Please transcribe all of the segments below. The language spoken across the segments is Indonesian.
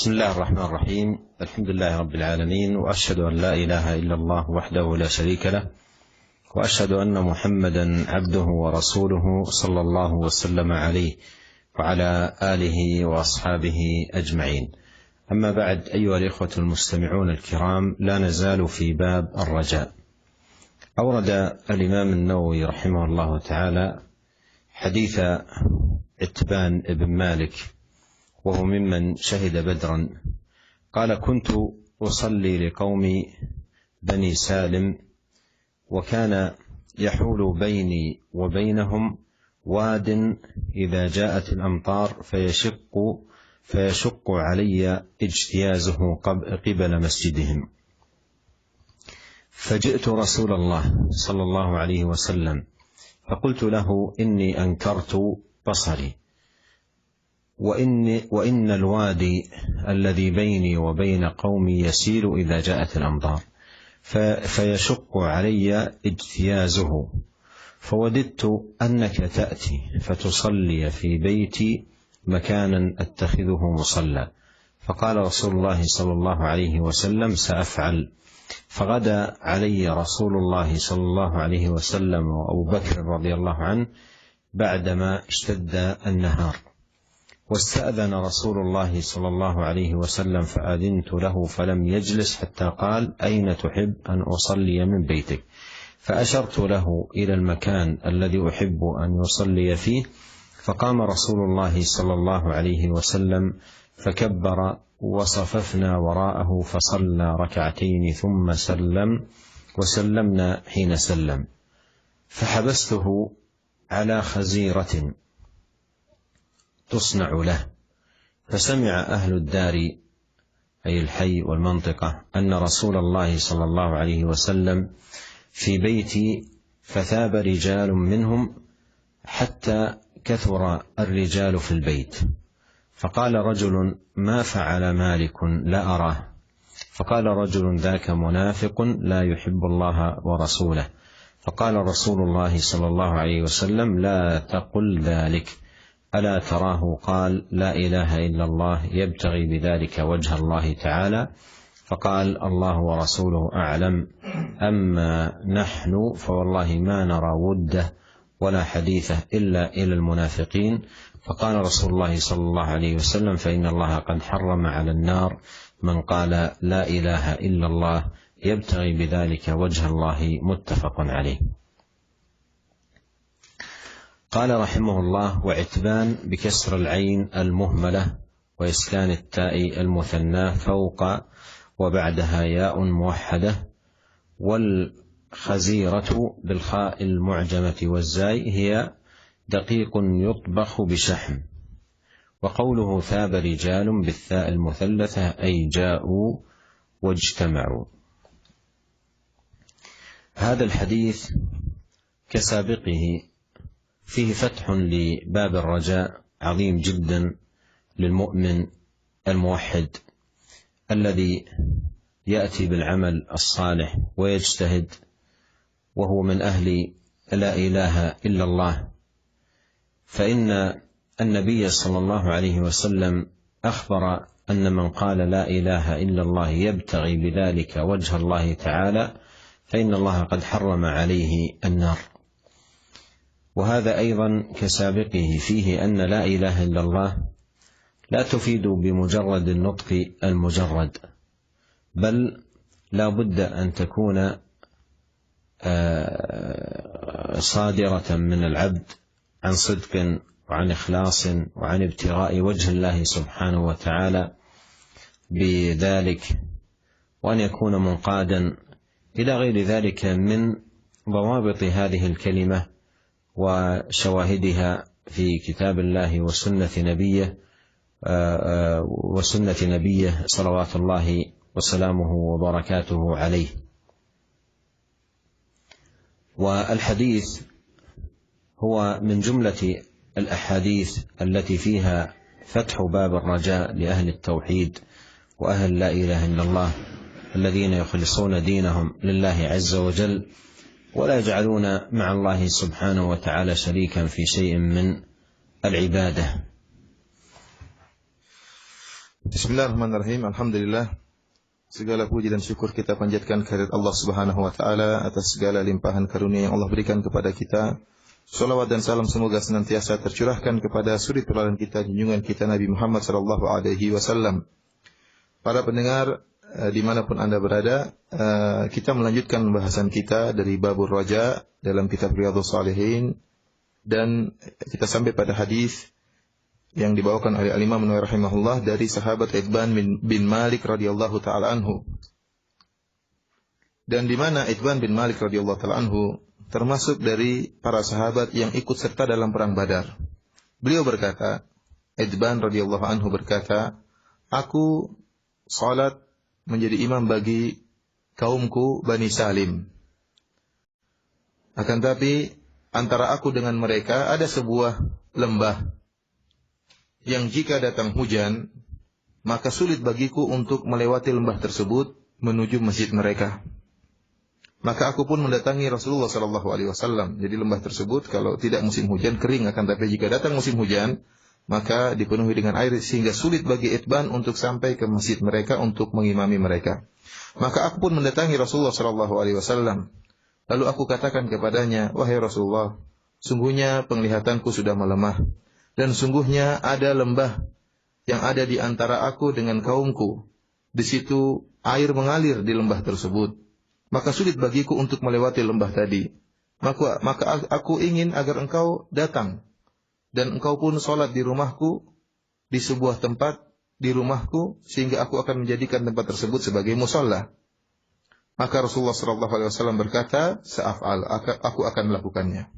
بسم الله الرحمن الرحيم. الحمد لله رب العالمين، وأشهد أن لا إله إلا الله وحده لا شريك له، وأشهد أن محمدا عبده ورسوله صلى الله وسلم عليه وعلى آله وأصحابه أجمعين. أما بعد، أيها الإخوة المستمعون الكرام، لا نزال في باب الرجاء. أورد الإمام النووي رحمه الله تعالى حديث عتبان بن مالك، وهو ممن شهد بدرا، قال: كنت أصلي لقوم بني سالم، وكان يحول بيني وبينهم واد إذا جاءت الأمطار فيشق علي اجتيازه قبل مسجدهم. فجئت رسول الله صلى الله عليه وسلم فقلت له: إني أنكرت بصري، وإن الوادي الذي بيني وبين قومي يسيل إذا جاءت الأمطار فيشق علي اجتيازه، فوددت أنك تأتي فتصلي في بيتي مكانا أتخذه مصلى. فقال رسول الله صلى الله عليه وسلم: سأفعل. فغدا علي رسول الله صلى الله عليه وسلم وأبو بكر رضي الله عنه بعدما اشتد النهار، واستأذن رسول الله صلى الله عليه وسلم فأذنت له، فلم يجلس حتى قال: أين تحب أن أصلي من بيتك؟ فأشرت له إلى المكان الذي أحب أن يصلي فيه، فقام رسول الله صلى الله عليه وسلم فكبر، وصففنا وراءه فصلى ركعتين ثم سلم، وسلمنا حين سلم. فحبسته على خزيرة تصنع له، فسمع أهل الدار أي الحي والمنطقة أن رسول الله صلى الله عليه وسلم في بيتي، فثاب رجال منهم حتى كثر الرجال في البيت. فقال رجل: ما فعل مالك؟ لا أراه. فقال رجل: ذاك منافق لا يحب الله ورسوله. فقال رسول الله صلى الله عليه وسلم: لا تقل ذلك، ألا تراه قال: لا إله إلا الله يبتغي بذلك وجه الله تعالى؟ فقال: الله ورسوله أعلم، أما نحن فوالله ما نرى وده ولا حديثه إلا إلى المنافقين. فقال رسول الله صلى الله عليه وسلم: فإن الله قد حرم على النار من قال لا إله إلا الله يبتغي بذلك وجه الله. متفق عليه. قال رحمه الله: وعتبان بكسر العين المهملة وإسكان التاء المثنى فوق وبعدها ياء موحدة، والخزيرة بالخاء المعجمة والزاي هي دقيق يطبخ بشحم. وقوله ثاب رجال بالثاء المثلثة أي جاءوا واجتمعوا. هذا الحديث كسابقه فيه فتح لباب الرجاء عظيم جدا للمؤمن الموحد الذي يأتي بالعمل الصالح ويجتهد، وهو من أهل لا إله إلا الله. فإن النبي صلى الله عليه وسلم أخبر أن من قال لا إله إلا الله يبتغي بذلك وجه الله تعالى فإن الله قد حرم عليه النار. وهذا أيضا كسابقه فيه أن لا إله إلا الله لا تفيد بمجرد النطق المجرد، بل لا بد أن تكون صادرة من العبد عن صدق وعن إخلاص وعن ابتغاء وجه الله سبحانه وتعالى بذلك، وأن يكون منقادا إلى غير ذلك من ضوابط هذه الكلمة وشواهدها في كتاب الله وسنة نبيه صلوات الله وسلامه وبركاته عليه. والحديث هو من جملة الأحاديث التي فيها فتح باب الرجاء لأهل التوحيد وأهل لا إله إلا الله، الذين يخلصون دينهم لله عز وجل ولا يجعلون مع الله سبحانه وتعالى شريكا في شيء من العبادة. Bismillahirrahmanirrahim. Alhamdulillah. Segala puji dan syukur kita panjatkan kehadirat Allah Subhanahu wa taala atas segala limpahan karunia yang Allah berikan kepada kita. Salawat dan salam semoga senantiasa tercurahkan kepada suri tauladan kita, junjungan kita Nabi Muhammad sallallahu alaihi wasallam. Para pendengar dimanapun Anda berada, kita melanjutkan pembahasan kita dari Babur Raja dalam kitab Riyadhus Shalihin, dan kita sampai pada hadis yang dibawakan oleh Al-Imam Nawawi rahimahullah dari sahabat Itban bin Malik radhiyallahu taala anhu. Dan di mana Itban bin Malik radhiyallahu taala anhu termasuk dari para sahabat yang ikut serta dalam perang Badar. Beliau berkata, Itban radhiyallahu anhu berkata, "Aku salat menjadi imam bagi kaumku Bani Salim. Akan tapi antara aku dengan mereka ada sebuah lembah yang jika datang hujan, maka sulit bagiku untuk melewati lembah tersebut menuju masjid mereka. Maka aku pun mendatangi Rasulullah SAW. Jadi lembah tersebut kalau tidak musim hujan kering, akan tapi jika datang musim hujan, maka dipenuhi dengan air sehingga sulit bagi Itban untuk sampai ke masjid mereka untuk mengimami mereka. Maka aku pun mendatangi Rasulullah SAW. Lalu aku katakan kepadanya, wahai Rasulullah, sungguhnya penglihatanku sudah melemah. Dan sungguhnya ada lembah yang ada di antara aku dengan kaumku. Di situ air mengalir di lembah tersebut. Maka sulit bagiku untuk melewati lembah tadi. Maka aku ingin agar engkau datang. Dan engkau pun sholat di rumahku, di sebuah tempat di rumahku, sehingga aku akan menjadikan tempat tersebut sebagai musalla. Maka Rasulullah SAW berkata, Sa'af'al, aku akan melakukannya.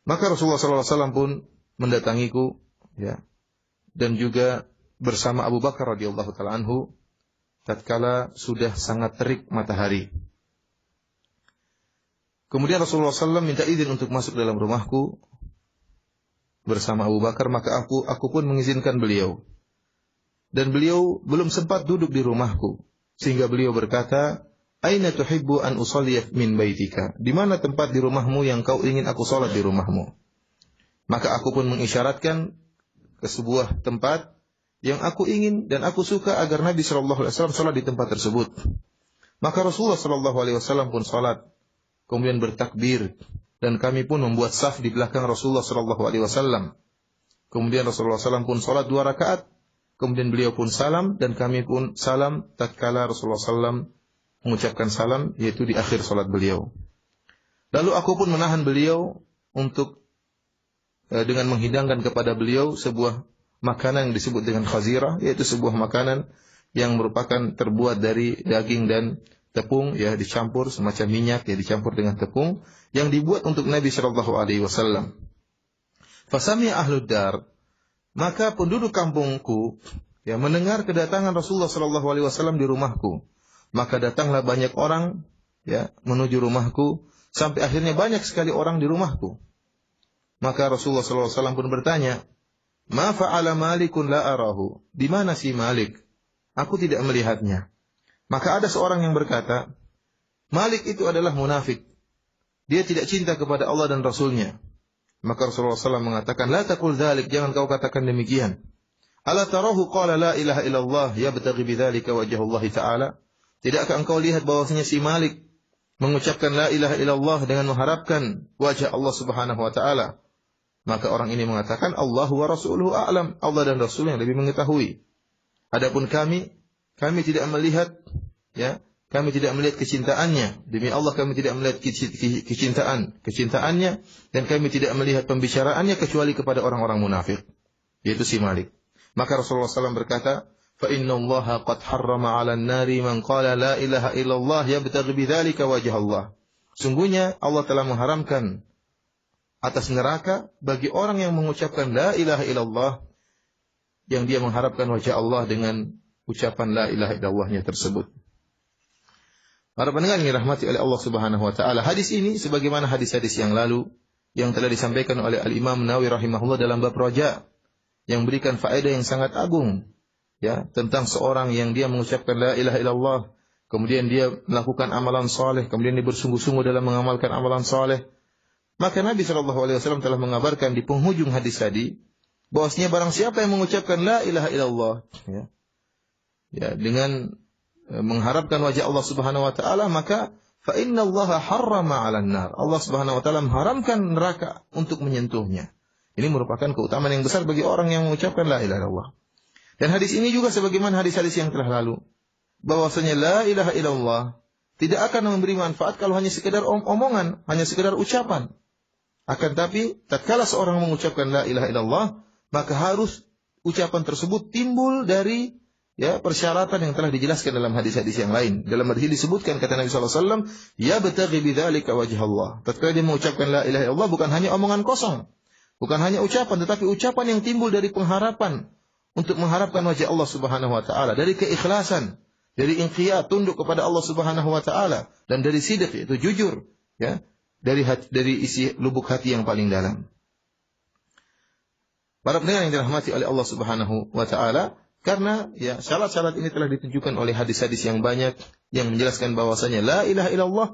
Maka Rasulullah SAW pun mendatangiku, ya, dan juga bersama Abu Bakar radhiyallahu taala anhu tatkala sudah sangat terik matahari. Kemudian Rasulullah SAW minta izin untuk masuk dalam rumahku bersama Abu Bakar, maka aku pun mengizinkan beliau. Dan beliau belum sempat duduk di rumahku sehingga beliau berkata, "Aina tuhibbu an usalliya min baitika?" Di mana tempat di rumahmu yang kau ingin aku salat di rumahmu? Maka aku pun mengisyaratkan ke sebuah tempat yang aku ingin dan aku suka agar Nabi sallallahu alaihi wasallam salat di tempat tersebut. Maka Rasulullah sallallahu alaihi wasallam pun salat, kemudian bertakbir, dan kami pun membuat saf di belakang Rasulullah sallallahu alaihi wasallam. Kemudian Rasulullah SAW pun salat 2 rakaat, kemudian beliau pun salam dan kami pun salam tatkala Rasulullah SAW mengucapkan salam, yaitu di akhir salat beliau. Lalu aku pun menahan beliau untuk dengan menghidangkan kepada beliau sebuah makanan yang disebut dengan khazirah, yaitu sebuah makanan yang merupakan terbuat dari daging dan tepung, ya, dicampur semacam minyak, ya, dicampur dengan tepung yang dibuat untuk Nabi sallallahu alaihi wasallam. Fasami ahlud dar, maka penduduk kampungku, ya, mendengar kedatangan Rasulullah sallallahu alaihi wasallam di rumahku. Maka datanglah banyak orang, ya, menuju rumahku sampai akhirnya banyak sekali orang di rumahku. Maka Rasulullah SAW pun bertanya, "Ma fa'ala Malikun la arahu?" Di mana si Malik? Aku tidak melihatnya. Maka ada seorang yang berkata, Malik itu adalah munafik. Dia tidak cinta kepada Allah dan Rasulnya. Maka Rasulullah SAW mengatakan, "La taqul dzalik, jangan kau katakan demikian. Ala tarahu qala la ilaha illallah yabtaghi bidzalika wajhallahi ta'ala?" Tidakkah engkau lihat bahwasanya si Malik mengucapkan la ilaha illallah dengan mengharapkan wajah Allah Subhanahu wa taala? Maka orang ini mengatakan, Allahu wa rasuluhu a'lam, Allah dan Rasul yang lebih mengetahui. Adapun kami tidak melihat, ya, kami tidak melihat kecintaannya. Demi Allah kami tidak melihat kecintaannya, dan kami tidak melihat pembicaraannya kecuali kepada orang-orang munafik, yaitu si Malik. Maka Rasulullah SAW berkata, "Fa inna Allah qad harrama 'alan nari man qala la ilaha illallah yabtaghi bidzalika wajha Allah." Sungguhnya Allah telah mengharamkan atas neraka bagi orang yang mengucapkan la ilaha illallah yang dia mengharapkan wajah Allah dengan ucapan la ilaha illallahnya tersebut. Para pendengar yang dirahmati oleh Allah Subhanahu wa taala, hadis ini sebagaimana hadis-hadis yang lalu yang telah disampaikan oleh Al-Imam Nawawi rahimahullah dalam bab raja, yang berikan faedah yang sangat agung, ya, tentang seorang yang dia mengucapkan la ilaha illallah, kemudian dia melakukan amalan saleh, kemudian dia bersungguh-sungguh dalam mengamalkan amalan saleh. Maka Nabi SAW telah mengabarkan di penghujung hadis tadi bahwasanya barang siapa yang mengucapkan la ilaha illallah, ya, ya, dengan mengharapkan wajah Allah Subhanahu wa taala, maka fa innallaha harrama 'alan nar. Allah Subhanahu wa taala mengharamkan neraka untuk menyentuhnya. Ini merupakan keutamaan yang besar bagi orang yang mengucapkan la ilaha illallah. Dan hadis ini juga sebagaimana hadis-hadis yang telah lalu, bahwasanya la ilaha illallah tidak akan memberi manfaat kalau hanya sekedar omongan, hanya sekedar ucapan. Akan tapi tatkala seorang mengucapkan la ilaha illallah, maka harus ucapan tersebut timbul dari persyaratan yang telah dijelaskan dalam hadis-hadis yang lain. Dalam hadis ini disebutkan, kata Nabi sallallahu alaihi wasallam, ya bataghi bidzalika wajh Allah. Tatkala dia mengucapkan la ilaha illallah, bukan hanya omongan kosong, bukan hanya ucapan, tetapi ucapan yang timbul dari pengharapan untuk mengharapkan wajah Allah Subhanahu wa taala, dari keikhlasan, dari inqiyad, tunduk kepada Allah Subhanahu wa taala, dan dari sidq, yaitu jujur, ya, dari isi lubuk hati yang paling dalam. Para pendengar yang dirahmati oleh Allah Subhanahu wa taala, karena syarat-syarat ini telah ditunjukkan oleh hadis-hadis yang banyak yang menjelaskan bahwasanya la ilaha illallah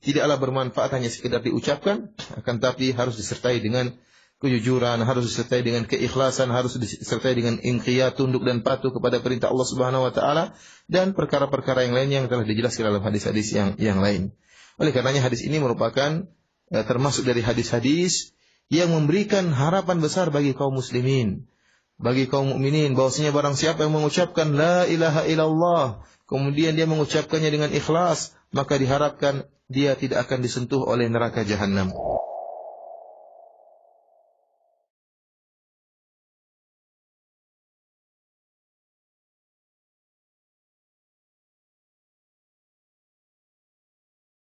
tidaklah bermanfaat hanya sekedar diucapkan, akan tapi harus disertai dengan kejujuran, harus disertai dengan keikhlasan, harus disertai dengan inqiyad, tunduk dan patuh kepada perintah Allah Subhanahu wa taala, dan perkara-perkara yang lain yang telah dijelaskan dalam hadis-hadis yang lain. Oleh karenanya hadis ini merupakan termasuk dari hadis-hadis yang memberikan harapan besar bagi kaum muslimin, bagi kaum mukminin, bahwasanya barang siapa yang mengucapkan la ilaha illallah, kemudian dia mengucapkannya dengan ikhlas, maka diharapkan dia tidak akan disentuh oleh neraka jahanam.